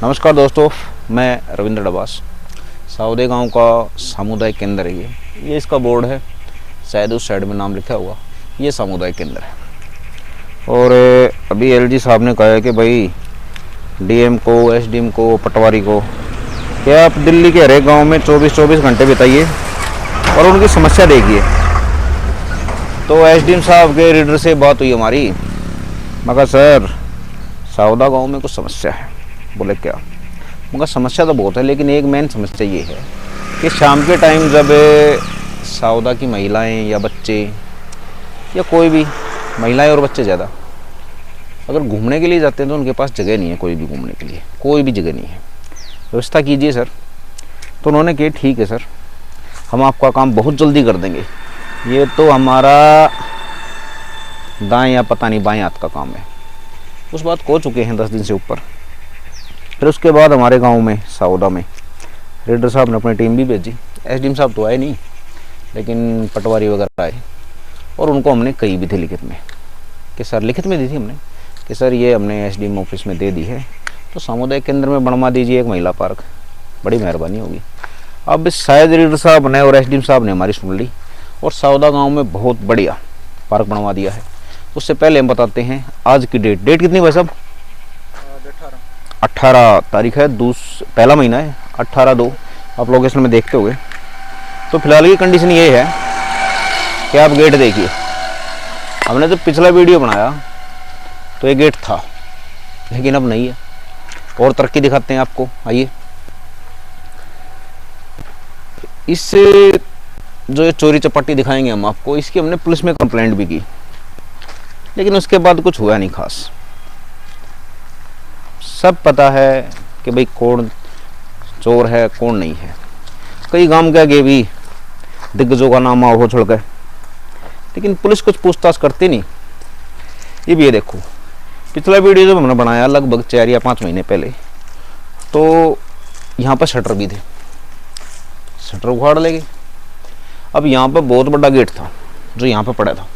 नमस्कार दोस्तों, मैं रविंद्र डबास। साउदे गांव का सामुदायिक केंद्र है ये इसका बोर्ड है, शायद उस साइड में नाम लिखा हुआ। ये सामुदायिक केंद्र है और अभी एलजी साहब ने कहा है कि भाई डीएम को, एसडीएम को, पटवारी को कि आप दिल्ली के हर एक गाँव में 24-24 घंटे बिताइए और उनकी समस्या देखिए। तो एसडीएम साहब के रीडर से बात हुई हमारी। मगर सर साउदा गाँव में कुछ समस्या है। बोले क्या? मगर समस्या तो बहुत है, लेकिन एक मेन समस्या ये है कि शाम के टाइम जब साउदा की महिलाएं या बच्चे या कोई भी, महिलाएं और बच्चे ज़्यादा, अगर घूमने के लिए जाते हैं तो उनके पास जगह नहीं है। कोई भी घूमने के लिए कोई भी जगह नहीं है। व्यवस्था कीजिए सर। तो उन्होंने कहा ठीक है सर, हम आपका काम बहुत जल्दी कर देंगे। ये तो हमारा दाएँ या पता नहीं बाएँ हाथ का काम है। उस बात को चुके हैं 10 दिन से ऊपर। फिर उसके बाद हमारे गांव में साउदा में रीडर साहब ने अपनी टीम भी भेजी। एसडीएम साहब तो आए नहीं, लेकिन पटवारी वगैरह आए और उनको हमने कही भी थी लिखित में कि सर, लिखित में दी थी हमने कि सर ये हमने एसडीएम ऑफिस में दे दी है, तो सामुदायिक केंद्र में बनवा दीजिए एक महिला पार्क, बड़ी मेहरबानी होगी। अब शायद रीडर साहब ने और एसडीएम साहब ने हमारी सुन ली और साउदा गाँव में बहुत बढ़िया पार्क बनवा दिया है। उससे पहले हम बताते हैं आज की डेट कितनी भाई साहब? 18 तारीख है, पहला महीना है, 18/2। आप लोकेशन में देखते होंगे। तो फिलहाल की कंडीशन ये है कि आप गेट देखिए। हमने तो पिछला वीडियो बनाया तो ये गेट था, लेकिन अब नहीं है। और तरक्की दिखाते हैं आपको, आइए। इससे जो ये चोरी चपाटी दिखाएंगे हम आपको, इसकी हमने पुलिस में कंप्लेंट भी की, लेकिन उसके बाद कुछ हुआ नहीं खास। सब पता है कि भाई कौन चोर है कौन नहीं है। कई गांव के आगे भी दिग्गजों का नाम हो छोड़ गए, लेकिन पुलिस कुछ पूछताछ करती नहीं। ये भी ये देखो, पिछला वीडियो जब हमने बनाया लगभग 4 या 5 महीने पहले, तो यहाँ पर शटर भी थे, शटर उखाड़ ले गए। अब यहाँ पर बहुत बड़ा गेट था जो यहाँ पर पड़ा था।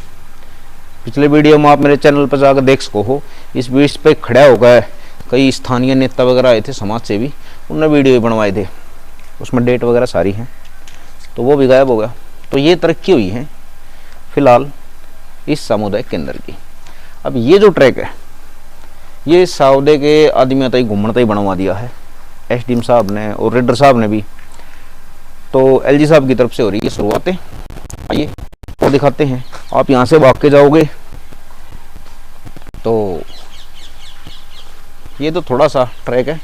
पिछले वीडियो में आप मेरे चैनल पर जाकर देख सको हो। इस बीच पे खड़ा हो गए कई स्थानीय नेता वगैरह आए थे, समाज से भी, उन्होंने वीडियो बनवाए थे, उसमें डेट वगैरह सारी हैं। तो वो भी गायब हो गया। तो ये तरक्की हुई है फिलहाल इस सामुदायिक केंद्र की। अब ये जो ट्रैक है ये साउदे के आदमी तय घूमने ही बनवा दिया है एसडीएम साहब ने और रीडर साहब ने भी। तो एलजी साहब की तरफ से हो रही है शुरुआतें। आइए और दिखाते हैं। आप यहाँ से भाग के जाओगे तो ये तो थोड़ा सा ट्रैक है,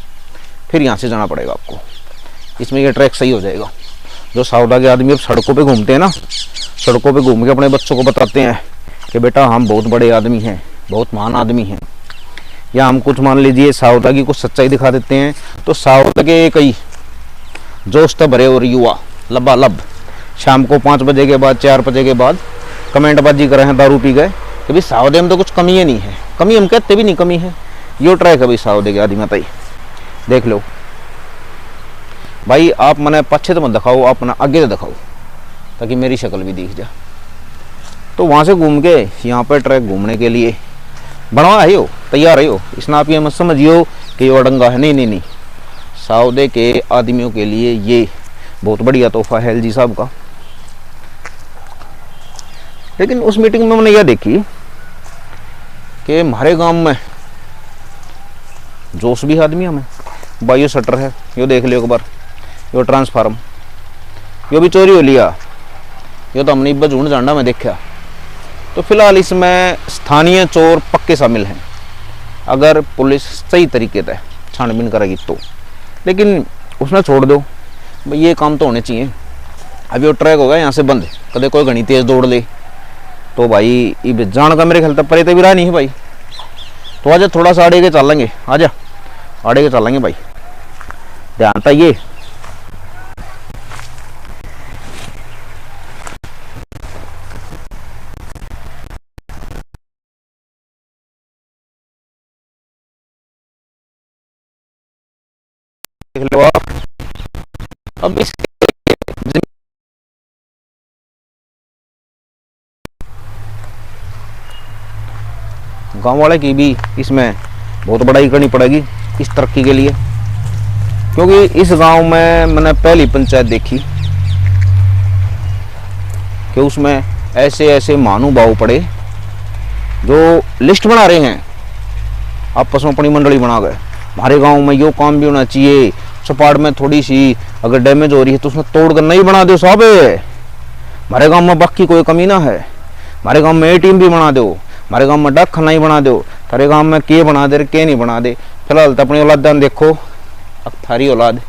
फिर यहाँ से जाना पड़ेगा आपको। इसमें ये ट्रैक सही हो जाएगा। जो साउदा के आदमी अब सड़कों पे घूमते हैं ना, सड़कों पे घूम के अपने बच्चों को बताते हैं कि बेटा हम बहुत बड़े आदमी हैं, बहुत महान आदमी हैं, या हम कुछ मान लीजिए साउदा की कुछ सच्चाई दिखा देते हैं, तो साउदा के कई जोश भरे और युवा लबालब शाम को 5 बजे के बाद, 4 बजे के बाद कमेंटबाजी कर रहे हैं, दारू पी गए कि भाई साउदे में तो कुछ कमी ही नहीं है। कमी हम कहते भी नहीं कमी है। यो ट्रैक है भाई साउदे के आदमी तई, देख लो भाई। आप मैंने पीछे तो मत दिखाओ, आप ना आगे तो दिखाओ ताकि मेरी शक्ल भी दिख जाए। तो वहाँ से घूम के यहाँ पर ट्रैक घूमने के लिए बनवा है हो, तैयार है हो। इसमें आप ये मत समझियो कि ये अड़ंगा है, नहीं नहीं नहीं। साउदे के आदमियों के लिए ये बहुत बढ़िया तोहफा है एलजी साहब का। लेकिन उस मीटिंग में मैंने यह देखी कि हमारे गांव में जोश भी आदमी हमें भाई, यो शटर है, यो देख लियो एक बार, यो ट्रांसफार्म, यो भी चोरी हो लिया, यो तो हमने इब्बा ढूंढ जाना मैं देखा। तो फिलहाल इसमें स्थानीय चोर पक्के शामिल हैं, अगर पुलिस सही तरीके से छानबीन करेगी तो। लेकिन उसने छोड़ दो भाई, ये काम तो होने चाहिए। अभी वो ट्रैक होगा यहाँ से बंद, कदे कोई घनी तेज दौड़ ले तो भाई ये जान का मेरे ख्याल तक परे तो भी रहा नहीं है भाई। तो आजा थोड़ा सा आड़े के चलेंगे, आजा आड़े के चलेंगे भाई, ध्यान था ये। देख लो आप। अब इस गांव वाले की भी इसमें बहुत बड़ाई करनी पड़ेगी इस तरक्की के लिए। क्योंकि इस गांव में मैंने पहली पंचायत देखी कि उसमें ऐसे ऐसे महानुभाव पड़े जो लिस्ट बना रहे हैं आपस में अपनी मंडली बना गए, हमारे गांव में यो काम भी होना चाहिए, सपाट में थोड़ी सी अगर डैमेज हो रही है तो उसमें तोड़ कर नहीं बना दो साहब, हमारे गांव में बाकी कोई कमी ना है, हमारे गांव में एटीएम भी बना दो, हमारे गांव में डाक खाना ही बना दो, थारे गांव में के बना दे के नहीं बना दे। फिलहाल तो अपनी औलाद देखो, अब थारी औलाद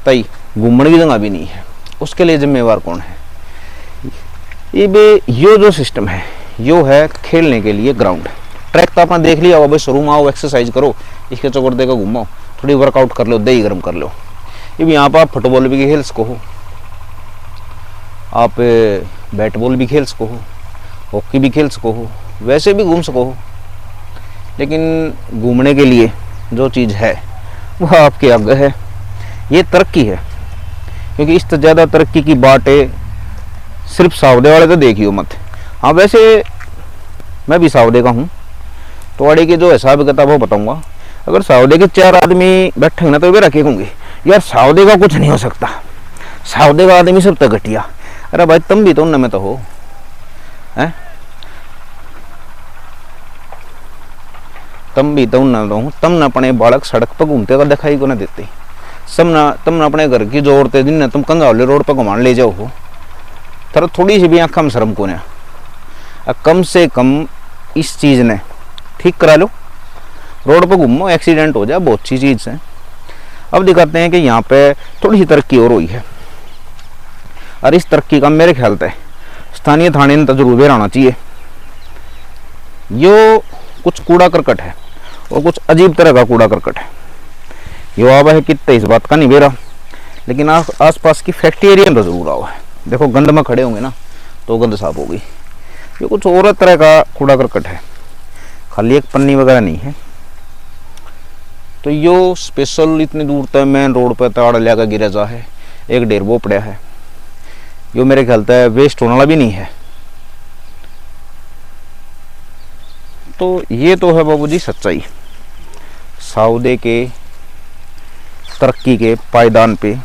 तई घूमने की जगह भी नहीं है, उसके लिए जिम्मेवार कौन है? ये जो सिस्टम है यो है खेलने के लिए ग्राउंड। ट्रैक तो आपने देख लिया होगा भाई, शुरू में आओ एक्सरसाइज करो, इसके चौकर देकर घूमो, थोड़ी वर्कआउट कर लो, दही गर्म कर लो। ये भी यहाँ पर आप फुटबॉल भी खेल सको हो, आप बैट बॉल भी खेल सको हो, हॉकी भी खेल सको हो, वैसे भी घूम सको हो। लेकिन घूमने के लिए जो चीज़ है वह आपके आगे है, ये तरक्की है। क्योंकि इस ज़्यादा तरक्की की बातें सिर्फ सावदे वाले तो देखियो मत। हाँ वैसे मैं भी सावदे का हूँ, तो अड़ी के जो हिसाब किताब वो बताऊँगा। अगर सावदे के 4 आदमी बैठेंगे ना तो वे रखे होंगे यार सावदे का कुछ नहीं हो सकता, सावदे का आदमी सब तक घटिया। अरे भाई तुम भी तो उनमें में तो हो, हैं? तुम भी तो उनमें तो हो। तुम न अपने बालक सड़क पर घूमते का दिखाई को ना देते, सब ना तुम न अपने घर की जो औरतें दिन तुम कंगावले रोड पर घुमान ले जाओ हो, तर थोड़ी सी भी आँख में शर्म को ना, कम से कम इस चीज़ ने ठीक करा लो। रोड पर घूमो, एक्सीडेंट हो जाए बहुत सी चीज़ है। अब दिखाते हैं कि यहाँ पे थोड़ी सी तरक्की और हुई है, और इस तरक्की का मेरे ख्याल से स्थानीय थाने ने तजुर्बे रहना चाहिए। यो कुछ कूड़ा करकट है और कुछ अजीब तरह का कूड़ा करकट है। यो आवा है कितने इस बात का नहीं बेरा, लेकिन आस पास की फैक्ट्री एरिया में जरूर आवा है। देखो गंद में खड़े होंगे ना तो गंद साफ हो गई। ये कुछ और तरह का कूड़ा करकट है, खाली एक पन्नी वगैरह नहीं है। तो यो स्पेशल इतनी दूर तक मेन रोड पर ताड़ लिया गिरा जा है, एक डेरबो पड़ा है। यो मेरे ख्याल से वेस्ट होने वाला भी नहीं है। तो ये तो है बाबूजी सच्चाई। सावदे के तरक्की के पायदान पे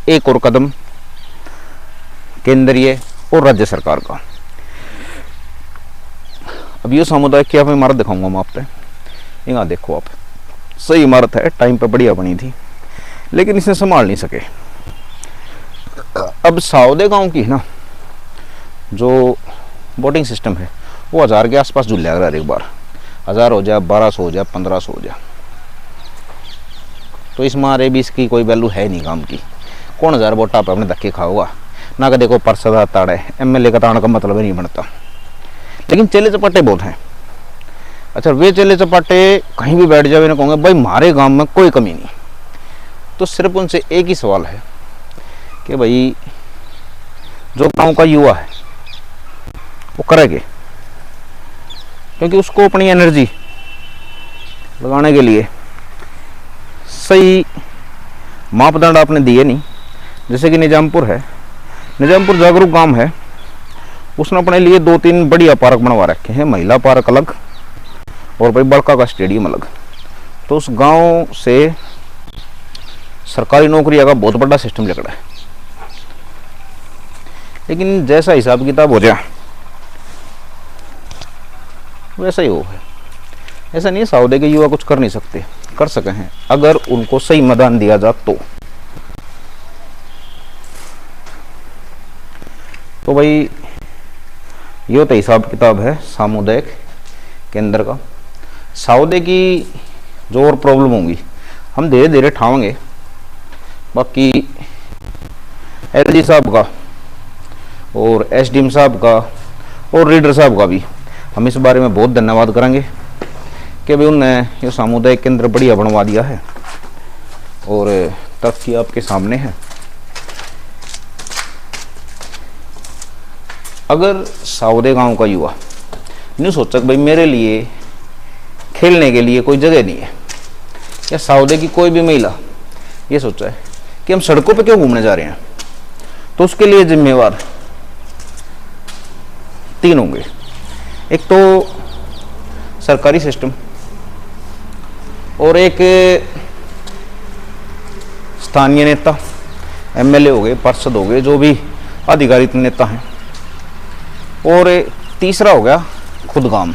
एक और कदम केंद्रीय और राज्य सरकार का। अब ये सामुदायिक की आप इमारत दिखाऊंगा मैं आप पे, यहाँ देखो आप, सही इमारत है, टाइम पे बढ़िया बनी थी, लेकिन इसे संभाल नहीं सके। अब सावदे गांव की ना जो बोटिंग सिस्टम है वो 1000 के आसपास जुल जाएगा हर एक बार, 1000 हो जाए, 1200 हो जाए, 1500 हो जाए। तो इस मारे भी इसकी कोई वैल्यू है नहीं काम की। कौन 1000 वोटा पे अपने धक्के खाओगा ना? कि देखो पार्षद ताड़े एमएलए का ताड़ने का मतलब ही नहीं बनता। लेकिन चेले चपाटे बहुत हैं। अच्छा वे चेले चपाटे कहीं भी बैठ जावे ना कहूँगे भाई हमारे गांव में कोई कमी नहीं, तो सिर्फ उनसे एक ही सवाल है कि भाई जो गांव का युवा है वो करेंगे, क्योंकि उसको अपनी एनर्जी लगाने के लिए सही मापदंड आपने दिए नहीं। जैसे कि निजामपुर है, निजामपुर जागरूक गांव है, उसने अपने लिए 2-3 बढ़िया पार्क बनवा रखे हैं, महिला पार्क अलग और भाई बड़का का स्टेडियम अलग। तो उस गांव से सरकारी नौकरियों का बहुत बड़ा सिस्टम निकला है। लेकिन जैसा हिसाब किताब हो जाए वैसा ही हो है। ऐसा नहीं है सावदे के युवा कुछ कर नहीं सकते, कर सके हैं अगर उनको सही मैदान दिया जाए तो भाई ये तो हिसाब किताब है सामुदायिक केंद्र का। सावदे की जो और प्रॉब्लम होंगी हम धीरे धीरे ठावेंगे। बाकी एलजी साहब का और एसडीएम साहब का और रीडर साहब का भी हम इस बारे में बहुत धन्यवाद करेंगे कि भाई उनने ये सामुदायिक केंद्र बढ़िया बनवा दिया है और तरक्की आपके सामने है। अगर सावदे गांव का युवा नहीं सोचा कि भाई मेरे लिए खेलने के लिए कोई जगह नहीं है, या सावदे की कोई भी महिला ये सोचा है कि हम सड़कों पे क्यों घूमने जा रहे हैं, तो उसके लिए जिम्मेवार 3 होंगे। एक तो सरकारी सिस्टम और एक स्थानीय नेता, एमएलए हो गए, पार्षद हो गए, जो भी आधिकारिक नेता हैं। और तीसरा हो गया खुद गांव।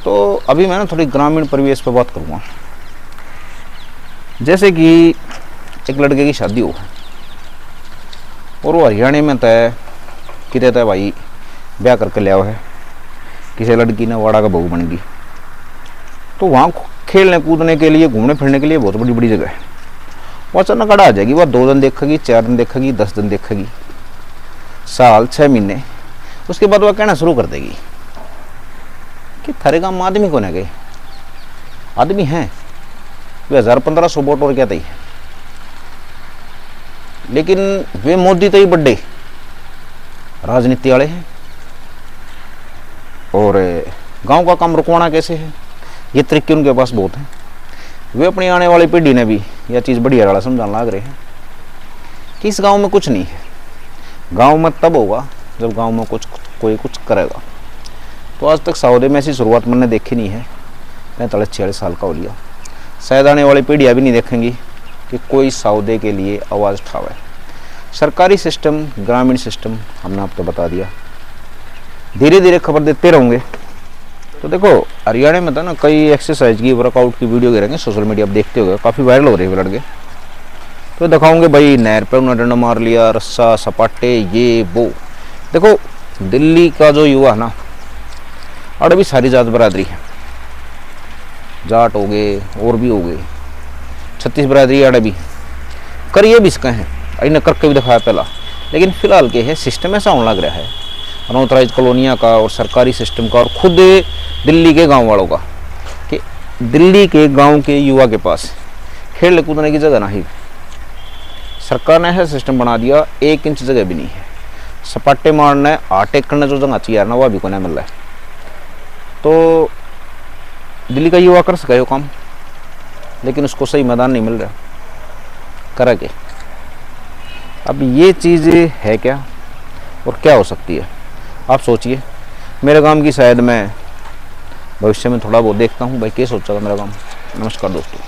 तो अभी मैं ना थोड़ी ग्रामीण परिवेश पर बात करूँगा। जैसे कि एक लड़के की शादी हो और वो हरियाणा में तय कि रहता है भाई, ब्याह करके ले आओ है, किसी लड़की ने वाड़ा का बहू बन गई। तो वहाँ खेलने कूदने के लिए, घूमने फिरने के लिए बहुत बड़ी बड़ी जगह है। वो अचानक अड़ा आ जाएगी, वह 2 दिन देखेगी, 4 दिन देखेगी, 10 दिन देखेगी, साल 6 महीने। उसके बाद वह कहना शुरू कर देगी कि थारे गाँव में आदमी कौन है गए, आदमी हैं वे 1000-1500 वोट और क्या थी, लेकिन वे मोदी तो ही बड़े राजनीति वाले हैं। और गांव का काम रुकवाना कैसे है, ये तरीके उनके पास बहुत हैं। वे अपनी आने वाली पीढ़ी ने भी यह चीज़ बढ़िया वाला समझाने लग रहे हैं कि इस गांव में कुछ नहीं है। गांव में तब होगा जब गांव में कोई कुछ करेगा। तो आज तक सौदे में ऐसी शुरुआत मैंने देखी नहीं है। 45-46 साल का हो लिया, शायद आने वाली पीढ़ियाँ भी नहीं देखेंगी कि कोई सौदे के लिए आवाज़ उठावे। सरकारी सिस्टम, ग्रामीण सिस्टम हमने आपको बता दिया, धीरे धीरे खबर देते रहेंगे। तो देखो हरियाणा में था ना, कई एक्सरसाइज की, वर्कआउट की वीडियो गिरेंगे सोशल मीडिया पर, देखते हो काफ़ी वायरल हो रहे हैं लड़के। तो दिखाऊंगे भाई नहर पे उन्होंने डंडा मार लिया, रस्सा सपाटे, ये वो। देखो दिल्ली का जो युवा है ना, और भी सारी जात बरादरी है, जाट हो गए और भी हो गए, 36 बरादरी आड़े भी करिए भी इसका है, इन्हें करके भी दिखाया पहला। लेकिन फिलहाल के है सिस्टम ऐसा होने लग रहा है अनऑथराइज कॉलोनिया का और सरकारी सिस्टम का और खुद दिल्ली के गांव वालों का, कि दिल्ली के गांव के युवा के पास खेलने कूदने की जगह नहीं। सरकार ने ऐसा सिस्टम बना दिया, 1 इंच जगह भी नहीं है। सपाटे मारने, आटे करने जो जगह चाहिए ना, वह भी को नहीं मिल रहा है। तो दिल्ली का युवा कर सका यो काम, लेकिन उसको सही मैदान नहीं मिल रहा, करा के। अब ये चीज़ है क्या और क्या हो सकती है, आप सोचिए। मेरे गांव की शायद मैं भविष्य में थोड़ा बहुत देखता हूँ भाई, क्या सोचा था मेरा गांव। नमस्कार दोस्तों।